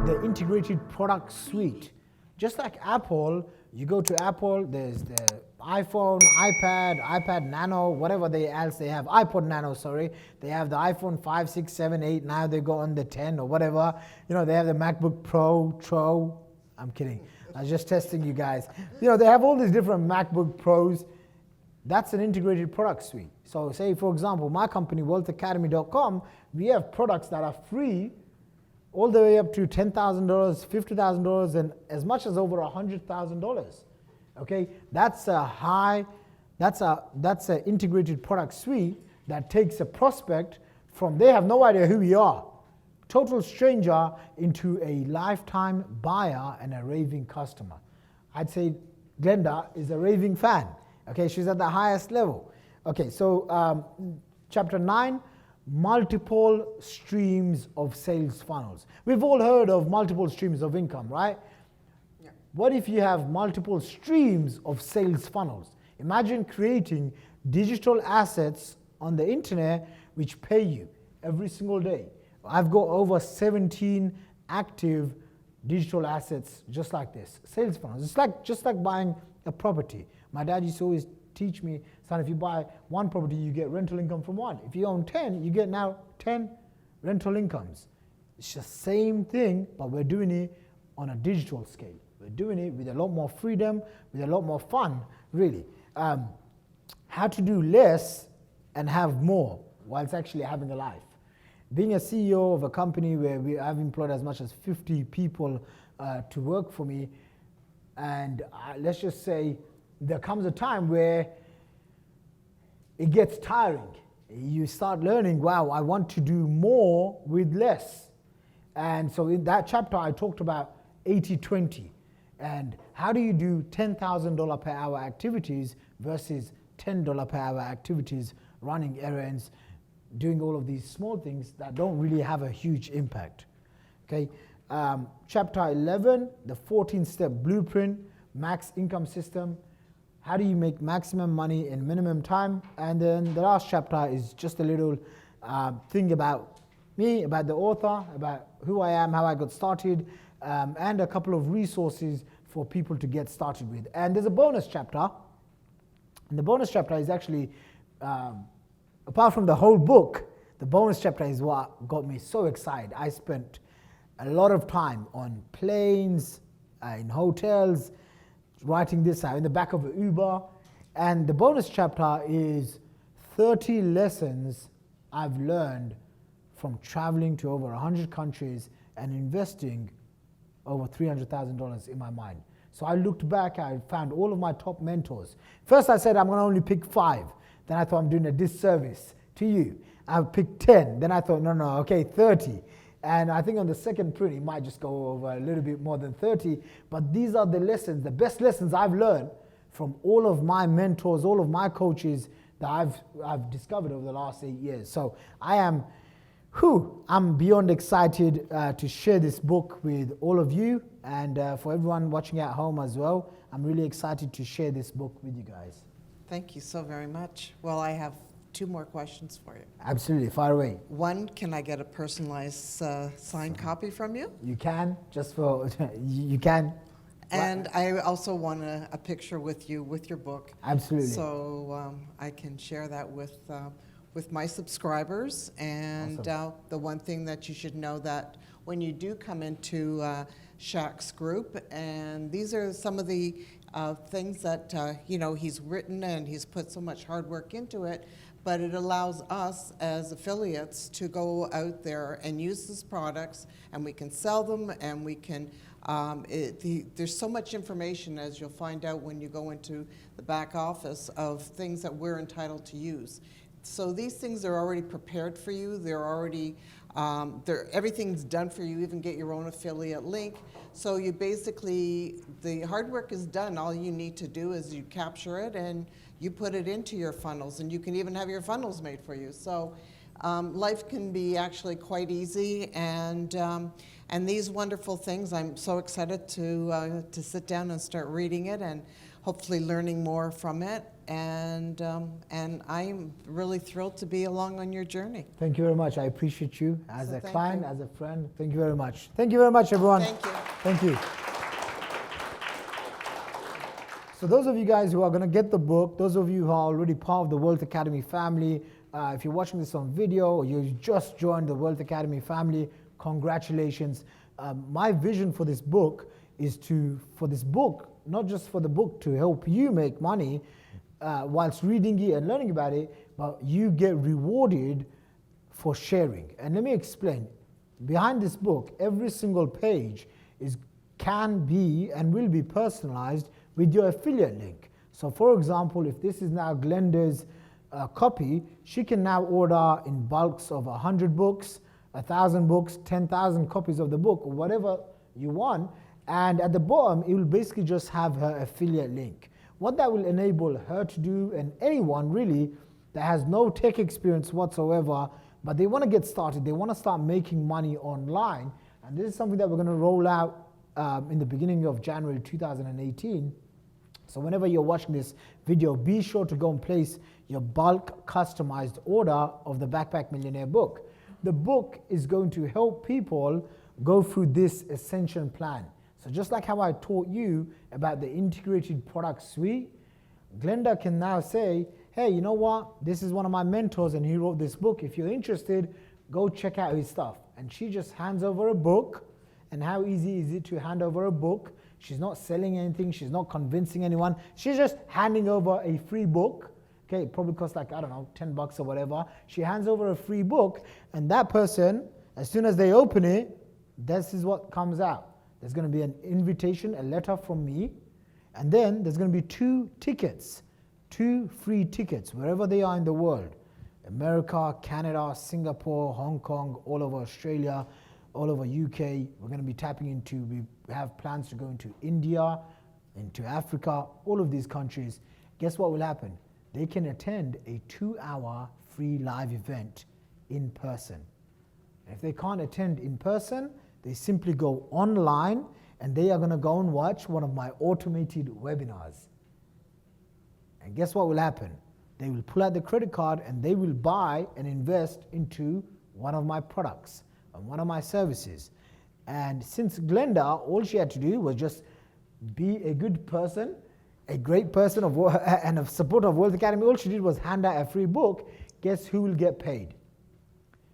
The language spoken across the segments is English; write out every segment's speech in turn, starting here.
the integrated product suite. Just like Apple, you go to Apple, there's the iPhone, iPad Nano, whatever else they have, iPod Nano, sorry. They have the iPhone 5, 6, 7, 8, now they go on the 10 or whatever. You know, they have the MacBook Pro. I'm kidding. I was just testing you guys. You know, they have all these different MacBook Pros. That's an integrated product suite. So say, for example, my company, wealthacademy.com, we have products that are free all the way up to $10,000, $50,000, and as much as over $100,000. Okay, that's an integrated product suite that takes a prospect from, they have no idea who we are, total stranger, into a lifetime buyer and a raving customer. I'd say Glenda is a raving fan. Okay, she's at the highest level. Okay, so chapter 9, multiple streams of sales funnels. We've all heard of multiple streams of income, right? Yeah. What if you have multiple streams of sales funnels? Imagine creating digital assets on the internet which pay you every single day. I've got over 17 active digital assets just like this, sales funnels. It's like just like buying a property. My dad used to always teach me, son, if you buy one property, you get rental income from one. If you own 10, you get now 10 rental incomes. It's the same thing, but we're doing it on a digital scale. We're doing it with a lot more freedom, with a lot more fun, really. How to do less and have more whilst actually having a life. Being a CEO of a company where I've employed as much as 50 people to work for me, and let's just say there comes a time where it gets tiring. You start learning, wow, I want to do more with less. And so in that chapter, I talked about 80-20. And how do you do $10,000 per hour activities versus $10 per hour activities, running errands, doing all of these small things that don't really have a huge impact. Okay. Chapter 11, the 14-step blueprint, max income system. How do you make maximum money in minimum time? And then the last chapter is just a little thing about me, about the author, about who I am, how I got started, and a couple of resources for people to get started with. And there's a bonus chapter. And the bonus chapter is actually, apart from the whole book, the bonus chapter is what got me so excited. I spent a lot of time on planes, in hotels, writing this out in the back of an Uber. And the bonus chapter is 30 lessons I've learned from traveling to over 100 countries and investing over $300,000 in my mind. So I looked back, I found all of my top mentors. First I said I'm going to only pick 5. Then I thought I'm doing a disservice to you. I picked 10. Then I thought, no, okay, 30. And I think on the second print, it might just go over a little bit more than 30. But these are the lessons, the best lessons I've learned from all of my mentors, all of my coaches that I've discovered over the last 8 years. So I'm beyond excited to share this book with all of you, and for everyone watching at home as well. I'm really excited to share this book with you guys. Thank you so very much. Well, I have 2 more questions for you. Absolutely, fire away. One, can I get a personalized signed copy from you? You can, you can. And I also want a picture with you with your book. Absolutely. So I can share that with my subscribers. And awesome. The one thing that you should know that when you do come into Shaq's group, and these are some of the things that he's written, and he's put so much hard work into it, but it allows us as affiliates to go out there and use these products, and we can sell them, and we can, there's so much information, as you'll find out when you go into the back office, of things that we're entitled to use. So these things are already prepared for you. They're already, everything's done for you. You even get your own affiliate link. So you basically, the hard work is done. All you need to do is you capture it and you put it into your funnels, and you can even have your funnels made for you. So life can be actually quite easy, and these wonderful things, I'm so excited to sit down and start reading it and hopefully learning more from it. and I'm really thrilled to be along on your journey. Thank you very much. I appreciate you as So a thank client, you. as a friend. Thank you very much. Thank you very much, everyone. Thank you. Thank you. So those of you guys who are going to get the book, those of you who are already part of the Wealth Academy family, if you're watching this on video or you just joined the Wealth Academy family, congratulations. My vision for this book is not just for the book to help you make money whilst reading it and learning about it, but you get rewarded for sharing. And let me explain. Behind this book, every single page can be and will be personalized with your affiliate link. So for example, if this is now Glenda's copy, she can now order in bulks of 100 books, 1,000 books, 10,000 copies of the book, or whatever you want. And at the bottom, it will basically just have her affiliate link. What that will enable her to do, and anyone really that has no tech experience whatsoever, but they want to get started, they want to start making money online. And this is something that we're going to roll out in the beginning of January 2018. So whenever you're watching this video, be sure to go and place your bulk customized order of the Backpack Millionaire book. The book is going to help people go through this ascension plan. So just like how I taught you about the integrated product suite, Glenda can now say, hey, you know what? This is one of my mentors and he wrote this book. If you're interested, go check out his stuff. And she just hands over a book. And how easy is it to hand over a book? She's not selling anything. She's not convincing anyone. She's just handing over a free book. Okay, it probably costs like, I don't know, 10 bucks or whatever. She hands over a free book, and that person, as soon as they open it, this is what comes out. There's going to be an invitation, a letter from me, and then there's going to be 2 tickets, 2 free tickets, wherever they are in the world. America, Canada, Singapore, Hong Kong, all over Australia, all over UK. We're going to be tapping into, we have plans to go into India, into Africa, all of these countries. Guess what will happen? They can attend a 2-hour free live event in person. If they can't attend in person, they simply go online and they are going to go and watch one of my automated webinars. And guess what will happen? They will pull out the credit card and they will buy and invest into one of my products and one of my services. And since Glenda, all she had to do was just be a good person, a great person and a supporter of Wealth Academy. All she did was hand out a free book. Guess who will get paid?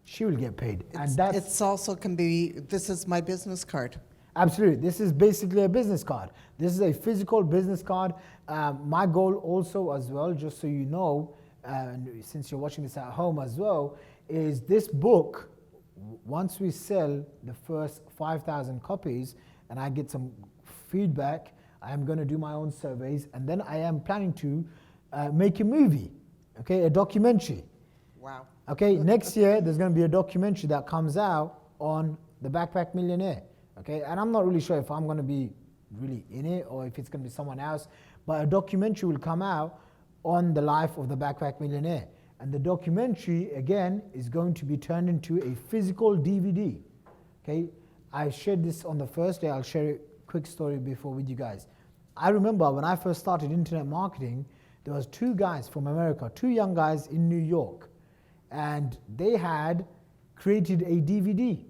She will get paid. It's also can be, this is my business card. Absolutely. This is basically a business card. This is a physical business card. My goal also as well, just so you know, and since you're watching this at home as well, is this book, once we sell the first 5,000 copies and I get some feedback, I am going to do my own surveys, and then I am planning to make a movie, okay, a documentary. Wow. Okay, next year there's going to be a documentary that comes out on the Backpack Millionaire. Okay, and I'm not really sure if I'm going to be really in it or if it's going to be someone else, but a documentary will come out on the life of the Backpack Millionaire. And the documentary, again, is going to be turned into a physical DVD. Okay, I shared this on the first day. I'll share a quick story before with you guys. I remember when I first started internet marketing, there was 2 guys from America, 2 young guys in New York, and they had created a DVD.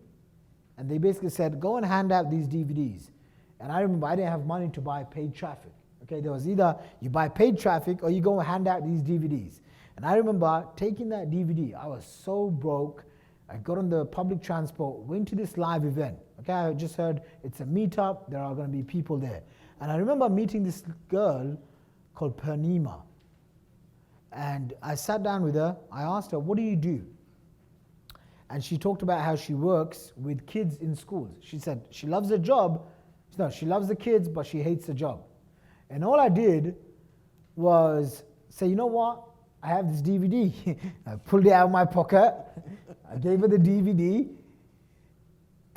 And they basically said, go and hand out these DVDs. And I remember I didn't have money to buy paid traffic. Okay, there was either you buy paid traffic or you go and hand out these DVDs. And I remember taking that DVD. I was so broke. I got on the public transport, went to this live event. Okay, I just heard it's a meetup. There are going to be people there. And I remember meeting this girl called Purnima. And I sat down with her. I asked her, what do you do? And she talked about how she works with kids in schools. She said she loves her job. No, she loves the kids, but she hates the job. And all I did was say, you know what? I have this DVD. I pulled it out of my pocket. I gave her the DVD.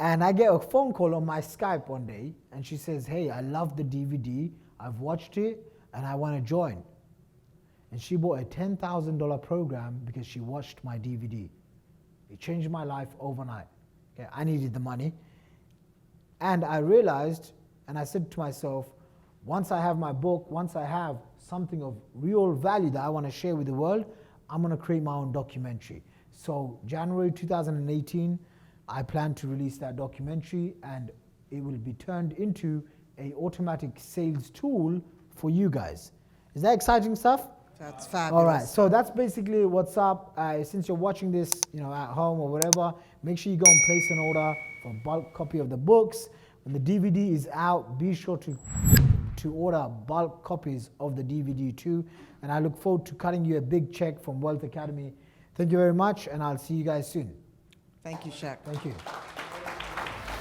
And I get a phone call on my Skype one day. And she says, hey, I love the DVD. I've watched it and I want to join. And she bought a $10,000 program because she watched my DVD. It changed my life overnight. Okay, I needed the money. And I realized, and I said to myself, once I have my book, once I have something of real value that I want to share with the world, I'm going to create my own documentary. So January 2018, I plan to release that documentary, and it will be turned into an automatic sales tool for you guys. Is that exciting stuff? That's fabulous. All right, so that's basically what's up. Since you're watching this, at home or whatever, make sure you go and place an order for a bulk copy of the books. When the DVD is out, be sure to order bulk copies of the DVD too. And I look forward to cutting you a big check from Wealth Academy. Thank you very much, and I'll see you guys soon. Thank you, Shaq. Thank you.